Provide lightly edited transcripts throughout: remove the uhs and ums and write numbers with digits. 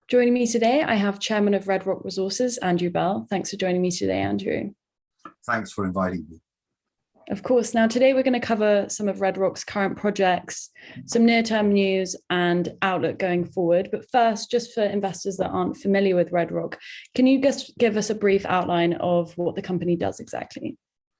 Joining me today, I have Chairman of Red Rock Resources, Andrew Bell. Thanks for joining me today, Andrew. Thanks for inviting me. Of course. Now, today we're going to cover some of Red Rock's current projects, some near-term news and outlook going forward. But first, just for investors that aren't familiar with Red Rock, can you just give us a brief outline of what the company does exactly?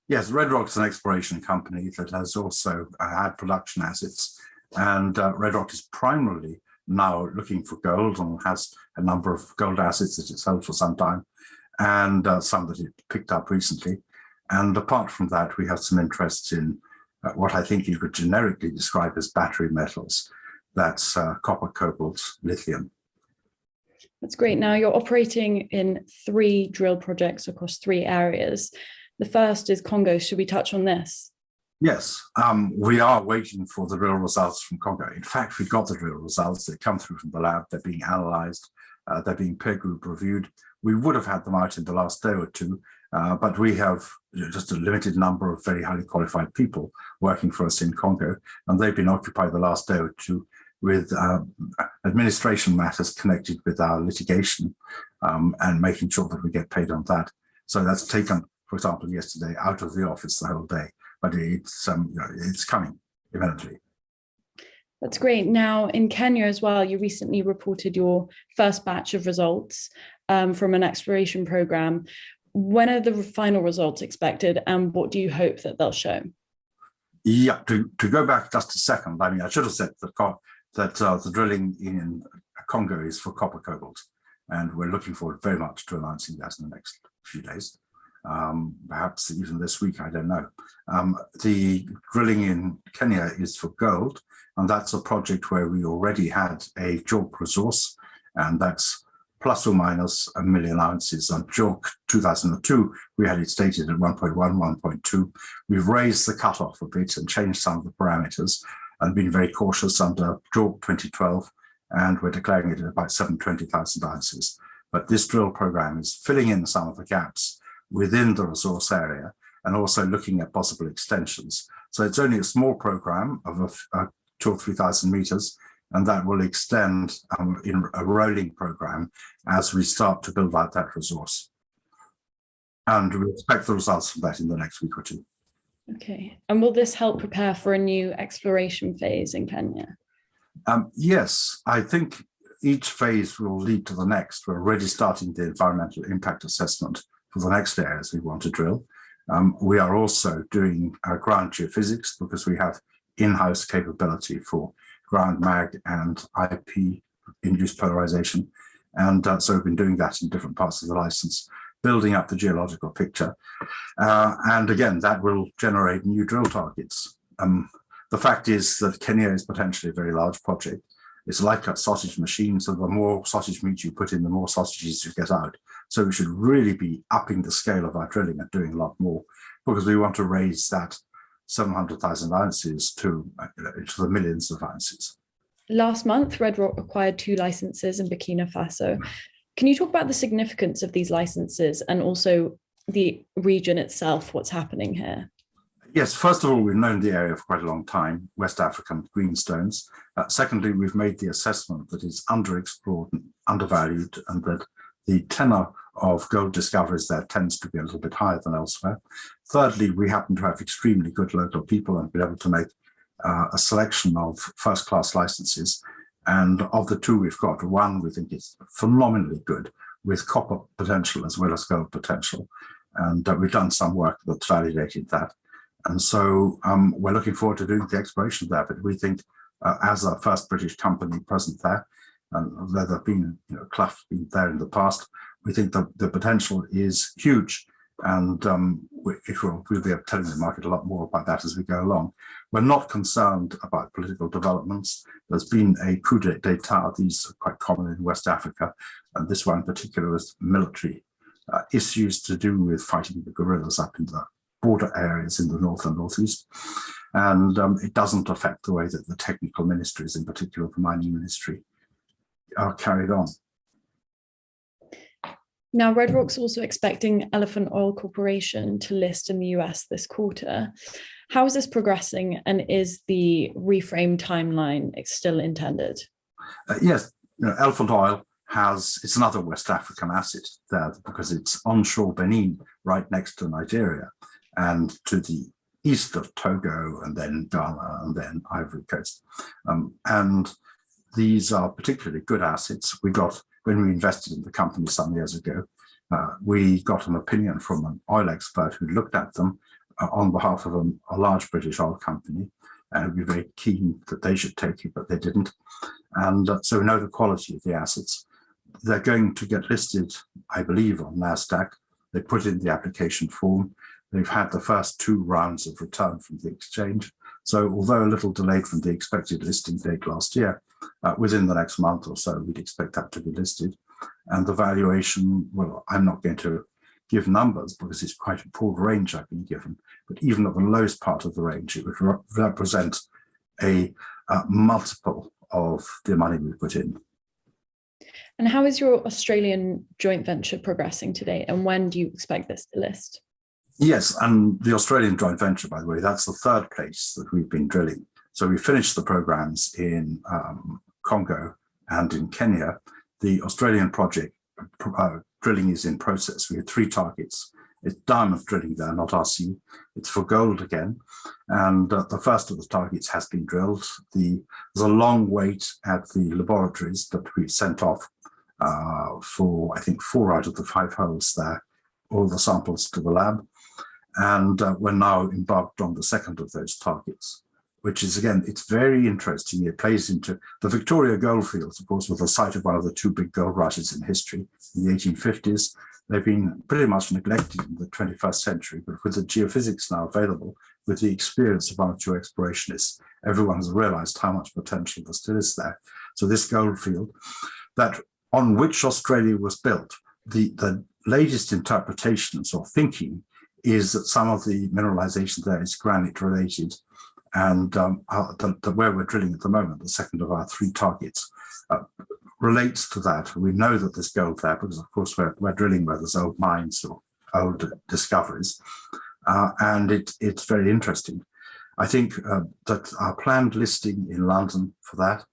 Yes, Red Rock's an exploration company that has also had production assets. And Red Rock is primarily now looking for gold and has a number of gold assets that it's held for some time and some that it picked up recently. And apart from that, we have some interest in what I think you could generically describe as battery metals. That's copper, cobalt, lithium. That's great. Now you're operating in 3 drill projects across 3 areas. The first is Congo. Should we touch on this? Yes, we are waiting for the drill results from Congo. In fact, we got the drill results. They come through from the lab. They're being analyzed. They're being peer group reviewed. We would have had them out in the last day or two, but we have just a limited number of very highly qualified people working for us in Congo, and they've been occupied the last day or two with administration matters connected with our litigation and making sure that we get paid on that. So that's taken, for example, yesterday out of the office the whole day. But it's coming imminently. That's great. Now, in Kenya as well, you recently reported your first batch of results from an exploration program. When are the final results expected, and what do you hope that they'll show? Yeah, to go back just a second, I mean, I should have said that the drilling in Congo is for copper cobalt, and we're looking forward very much to announcing that in the next few days. Perhaps even this week, I don't know. The drilling in Kenya is for gold, and that's a project where we already had a JORC resource, and that's plus or minus 1 million ounces. On JORC 2002, we had it stated at 1.1, 1.2. We've raised the cutoff a bit and changed some of the parameters and been very cautious under JORC 2012, and we're declaring it at about 720,000 ounces. But this drill program is filling in some of the gaps within the resource area and also looking at possible extensions. So it's only a small program of 2,000 or 3,000 meters, and that will extend in a rolling program as we start to build out that resource. And we expect the results from that in the next week or two. Okay. And will this help prepare for a new exploration phase in Kenya? Yes, I think each phase will lead to the next. We're already starting the environmental impact assessment for the next areas we want to drill. We are also doing ground geophysics because we have in-house capability for ground mag and IP-induced polarization. And so we've been doing that in different parts of the license, building up the geological picture. And again, that will generate new drill targets. The fact is that Kenya is potentially a very large project. It's like a sausage machine, so the more sausage meat you put in, the more sausages you get out. So we should really be upping the scale of our drilling and doing a lot more because we want to raise that 700,000 ounces to the millions of ounces. Last month, Red Rock acquired 2 licenses in Burkina Faso. Can you talk about the significance of these licenses and also the region itself, what's happening here? Yes, first of all, we've known the area for quite a long time, West African greenstones. Secondly, we've made the assessment that it's underexplored and undervalued, and that the tenor of gold discoveries there tends to be a little bit higher than elsewhere. Thirdly, we happen to have extremely good local people and be able to make a selection of first-class licenses. And of the 2 we've got, one we think is phenomenally good with copper potential as well as gold potential. And we've done some work that's validated that. And so we're looking forward to doing the exploration there. But we think as a first British company present there, and there have been, Clough been there in the past, we think that the potential is huge. And we'll be telling the market a lot more about that as we go along. We're not concerned about political developments. There's been a coup d'etat. These are quite common in West Africa. And this one in particular is military issues to do with fighting the guerrillas up in the border areas in the north and northeast. And it doesn't affect the way that the technical ministries, in particular the mining ministry, are carried on. Now, Red Rock's also expecting Elphaba Oil Corporation to list in the US this quarter. How is this progressing, and is the reframe timeline still intended? Yes, Elphaba Oil it's another West African asset there because it's onshore Benin, right next to Nigeria, and to the east of Togo, and then Ghana, and then Ivory Coast. And these are particularly good assets. When we invested in the company some years ago, we got an opinion from an oil expert who looked at them on behalf of a large British oil company, and we'd be very keen that they should take it, but they didn't. And so we know the quality of the assets. They're going to get listed, I believe, on NASDAQ. They put in the application form. They've had the first 2 rounds of return from the exchange. So although a little delayed from the expected listing date last year, within the next month or so, we'd expect that to be listed. And the valuation, well, I'm not going to give numbers because it's quite a broad range I've been given, but even at the lowest part of the range, it would represent a multiple of the money we put in. And how is your Australian joint venture progressing today, and when do you expect this to list? Yes, and the Australian joint venture, by the way, that's the 3rd place that we've been drilling. So we finished the programs in Congo and in Kenya. The Australian project drilling is in process. We had 3 targets. It's diamond drilling there, not RC. It's for gold again. And the first of the targets has been drilled. There's a long wait at the laboratories that we've sent off for, I think, 4 out of the 5 holes there, all the samples to the lab. And we're now embarked on the second of those targets, which is, again, it's very interesting. It plays into the Victoria goldfields, of course, was the site of one of the 2 big gold rushes in history in the 1850s. They've been pretty much neglected in the 21st century, but with the geophysics now available, with the experience of amateur explorationists, everyone has realized how much potential there still is there. So this gold field, that on which Australia was built, the latest interpretations or thinking is that some of the mineralization there is granite related, and where we're drilling at the moment, the second of our 3 targets, relates to that. We know that there's gold there because, of course, we're drilling where there's old mines or old discoveries, and it's very interesting. I think that our planned listing in London for that,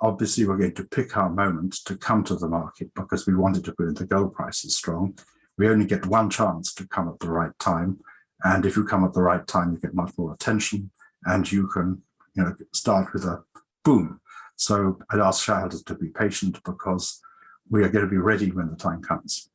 obviously we're going to pick our moment to come to the market because we wanted to put in the gold price is strong. We only get 1 chance to come at the right time, and if you come at the right time, you get much more attention, and you can, start with a boom. So I'd ask shareholders to be patient because we are going to be ready when the time comes.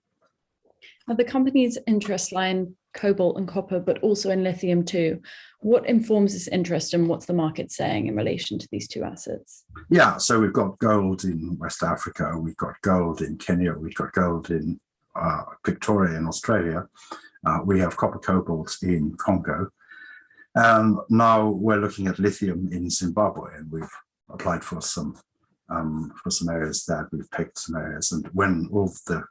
Now, the company's interests lie in cobalt and copper, but also in lithium too. What informs this interest, and what's the market saying in relation to these 2 assets? Yeah, so we've got gold in West Africa, we've got gold in Kenya, we've got gold in Victoria in Australia. We have copper cobalt in Congo. And now we're looking at lithium in Zimbabwe, and we've applied for some areas there. We've picked some areas, and when all the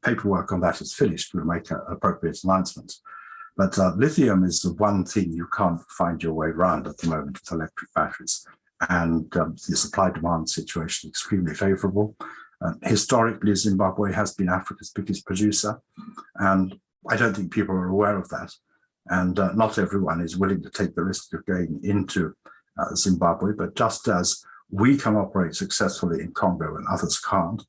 paperwork on that is finished, we'll make an appropriate announcement. But lithium is the one thing you can't find your way around at the moment with electric batteries. And the supply-demand situation is extremely favorable. Historically, Zimbabwe has been Africa's biggest producer, and I don't think people are aware of that. And not everyone is willing to take the risk of going into Zimbabwe, but just as we can operate successfully in Congo and others can't,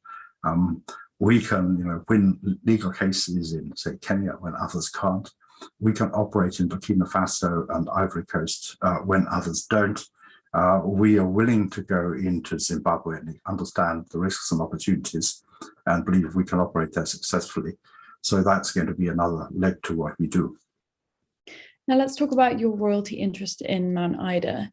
we can win legal cases in, say, Kenya when others can't. We can operate in Burkina Faso and Ivory Coast when others don't. We are willing to go into Zimbabwe and understand the risks and opportunities and believe we can operate there successfully. So that's going to be another leg to what we do. Now let's talk about your royalty interest in Mount Ida.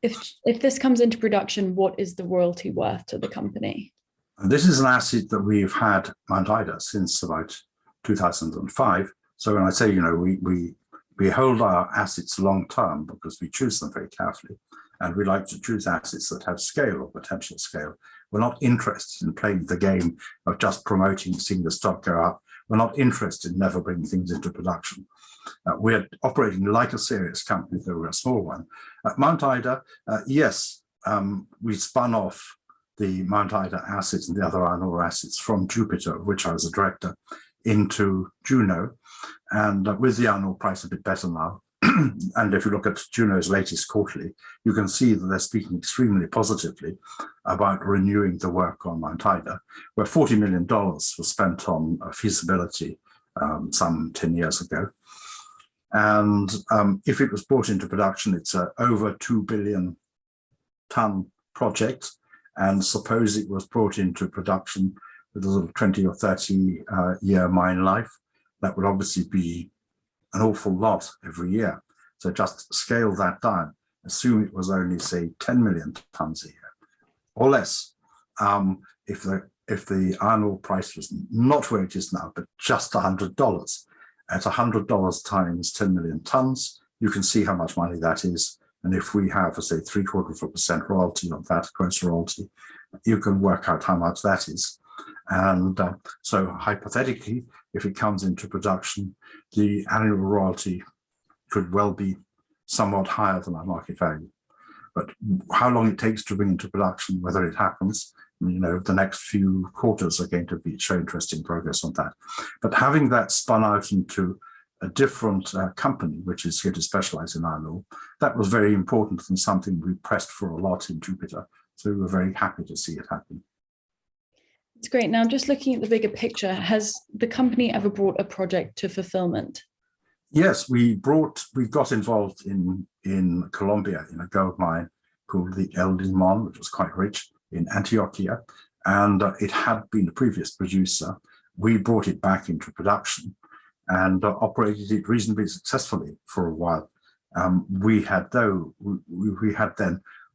If this comes into production, what is the royalty worth to the company? And this is an asset that we've had, Mount Ida, since about 2005. So when I say, we hold our assets long term because we choose them very carefully. And we like to choose assets that have scale or potential scale. We're not interested in playing the game of just promoting, seeing the stock go up. We're not interested in never bringing things into production. We're operating like a serious company, though we're a small one. At Mount Ida, yes, we spun off the Mount Ida assets and the other iron ore assets from Jupiter, of which I was a director, into Juno. And with the iron ore price a bit better now, and if you look at Juno's latest quarterly, you can see that they're speaking extremely positively about renewing the work on Mount Ida, where $40 million was spent on feasibility some 10 years ago. And if it was brought into production, it's a over 2 billion ton project. And suppose it was brought into production with a little 20 or 30 year mine life, that would obviously be an awful lot every year. So just scale that down. Assume it was only, say, 10 million tons a year or less. If the iron ore price was not where it is now, but just $100, at $100 times 10 million tons, you can see how much money that is. And if we have, say, 0.75% royalty on that, gross royalty, you can work out how much that is. And so hypothetically, if it comes into production, the annual royalty could well be somewhat higher than our market value. But how long it takes to bring into production, whether it happens, the next few quarters are going to show interesting progress on that. But having that spun out into a different company, which is here to specialize in iron ore, that was very important and something we pressed for a lot in Jupiter. So we were very happy to see it happen. It's great. Now, just looking at the bigger picture, has the company ever brought a project to fulfillment? Yes, we got involved in Colombia in a gold mine called the El Limon, which was quite rich, in Antioquia, and it had been a previous producer. We brought it back into production and operated it reasonably successfully for a while. We had then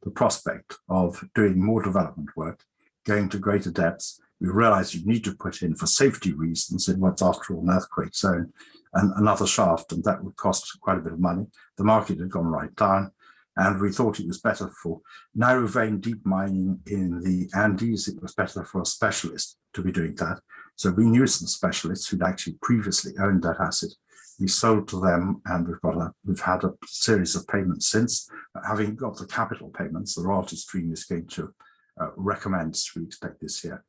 the prospect of doing more development work, going to greater depths. We realized you need to put in, for safety reasons, in what's after all an earthquake zone, and another shaft, and that would cost quite a bit of money. The market had gone right down, and we thought it was better for narrow vein deep mining in the Andes. It was better for a specialist to be doing that. So we knew some specialists who'd actually previously owned that asset. We sold to them, and we've had a series of payments since. Having got the capital payments, the royalty stream is going to recommence, we expect, this year.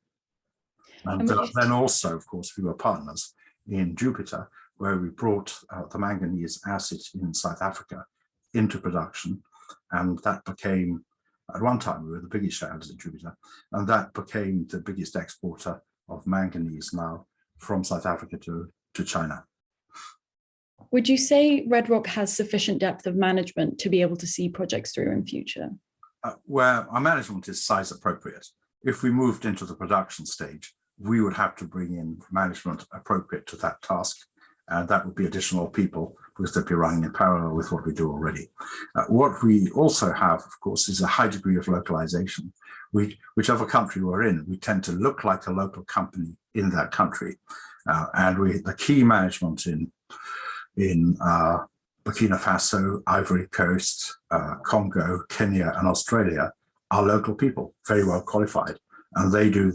And then also, of course, we were partners in Jupiter, where we brought the manganese asset in South Africa into production. And that became, at one time, we were the biggest shareholders in Jupiter, and that became the biggest exporter of manganese now from South Africa to China. Would you say Red Rock has sufficient depth of management to be able to see projects through in future? Where our management is size appropriate. If we moved into the production stage, we would have to bring in management appropriate to that task, and that would be additional people because they'd be running in parallel with what we do already. What we also have, of course, is a high degree of localization. Whichever country we're in, we tend to look like a local company in that country, and the key management in Burkina Faso, Ivory Coast, Congo, Kenya, and Australia are local people, very well qualified, and they do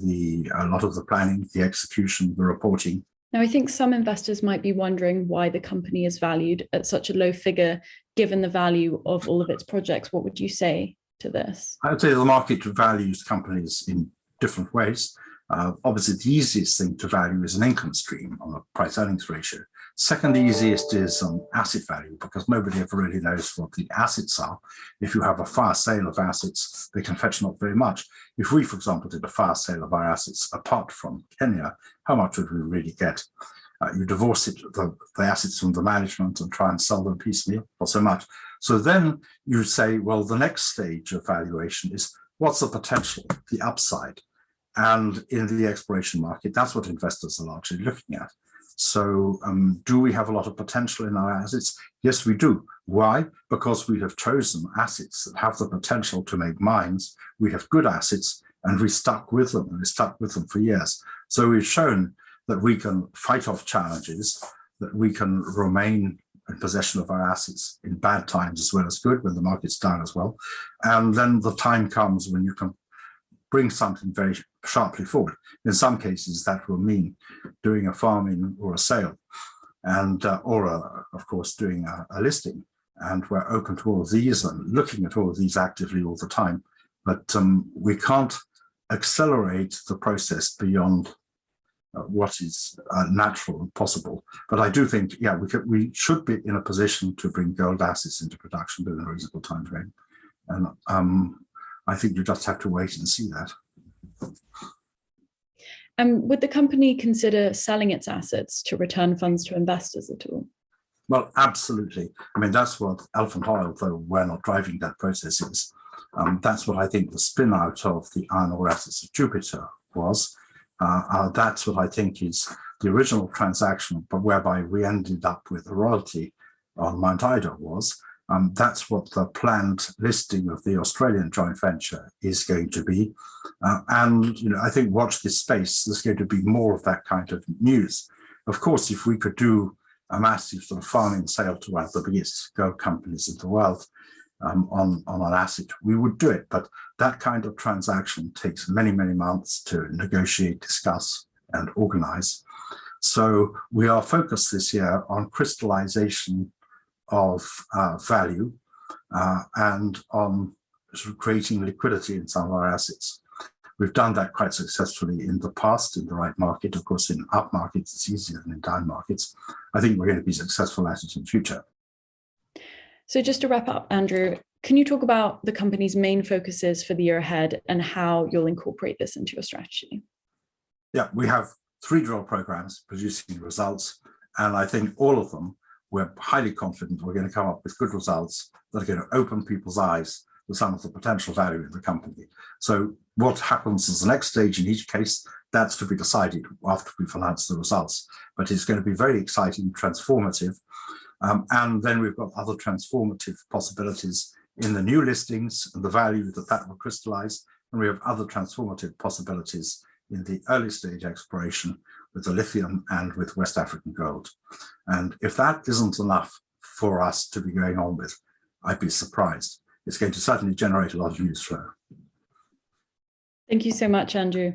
a lot of the planning, the execution, the reporting. Now, I think some investors might be wondering why the company is valued at such a low figure, given the value of all of its projects. What would you say to this? I would say the market values companies in different ways. Obviously, the easiest thing to value is an income stream on a price-earnings ratio. Second easiest is asset value, because nobody ever really knows what the assets are. If you have a fire sale of assets, they can fetch not very much. If we, for example, did a fire sale of our assets apart from Kenya, how much would we really get? You divorce the assets from the management and try and sell them piecemeal, not so much. So then you say, well, the next stage of valuation is what's the potential, the upside? And in the exploration market, that's what investors are largely looking at. So do we have a lot of potential in our assets? Yes, we do. Why? Because we have chosen assets that have the potential to make mines. We have good assets, and we stuck with them, and we stuck with them for years. So we've shown that we can fight off challenges, that we can remain in possession of our assets in bad times as well as good, when the market's down as well. And then the time comes when you can bring something very sharply forward. In some cases, that will mean doing a farm-in or a sale, and of course, doing a listing. And we're open to all of these and looking at all of these actively all the time. But we can't accelerate the process beyond what is natural and possible. But I do think, yeah, we should be in a position to bring gold assets into production within a reasonable time frame. And I think you just have to wait and see that. Would the company consider selling its assets to return funds to investors at all? Well, absolutely. I mean, that's what Elphaba Oil, though we're not driving that process, is. That's what I think the spin out of the iron ore assets of Jupiter was. That's what I think is the original transaction, but whereby we ended up with a royalty on Mount Ida was. That's what the planned listing of the Australian joint venture is going to be. And, I think watch this space. There's going to be more of that kind of news. Of course, if we could do a massive sort of farming sale to one of the biggest gold companies in the world on an asset, we would do it. But that kind of transaction takes many, many months to negotiate, discuss, and organize. So we are focused this year on crystallization of value and on sort of creating liquidity in some of our assets. We've done that quite successfully in the past in the right market. Of course, in up markets, it's easier than in down markets. I think we're going to be successful at it in future. So just to wrap up, Andrew, can you talk about the company's main focuses for the year ahead and how you'll incorporate this into your strategy? Yeah, we have 3 drill programs producing results, and I think all of them, we're highly confident we're going to come up with good results that are going to open people's eyes to some of the potential value in the company. So what happens as the next stage in each case, that's to be decided after we've announced the results. But it's going to be very exciting, transformative. And then we've got other transformative possibilities in the new listings and the value that will crystallize. And we have other transformative possibilities in the early stage exploration with the lithium and with West African gold. And if that isn't enough for us to be going on with, I'd be surprised. It's going to certainly generate a lot of news flow. Thank you so much, Andrew.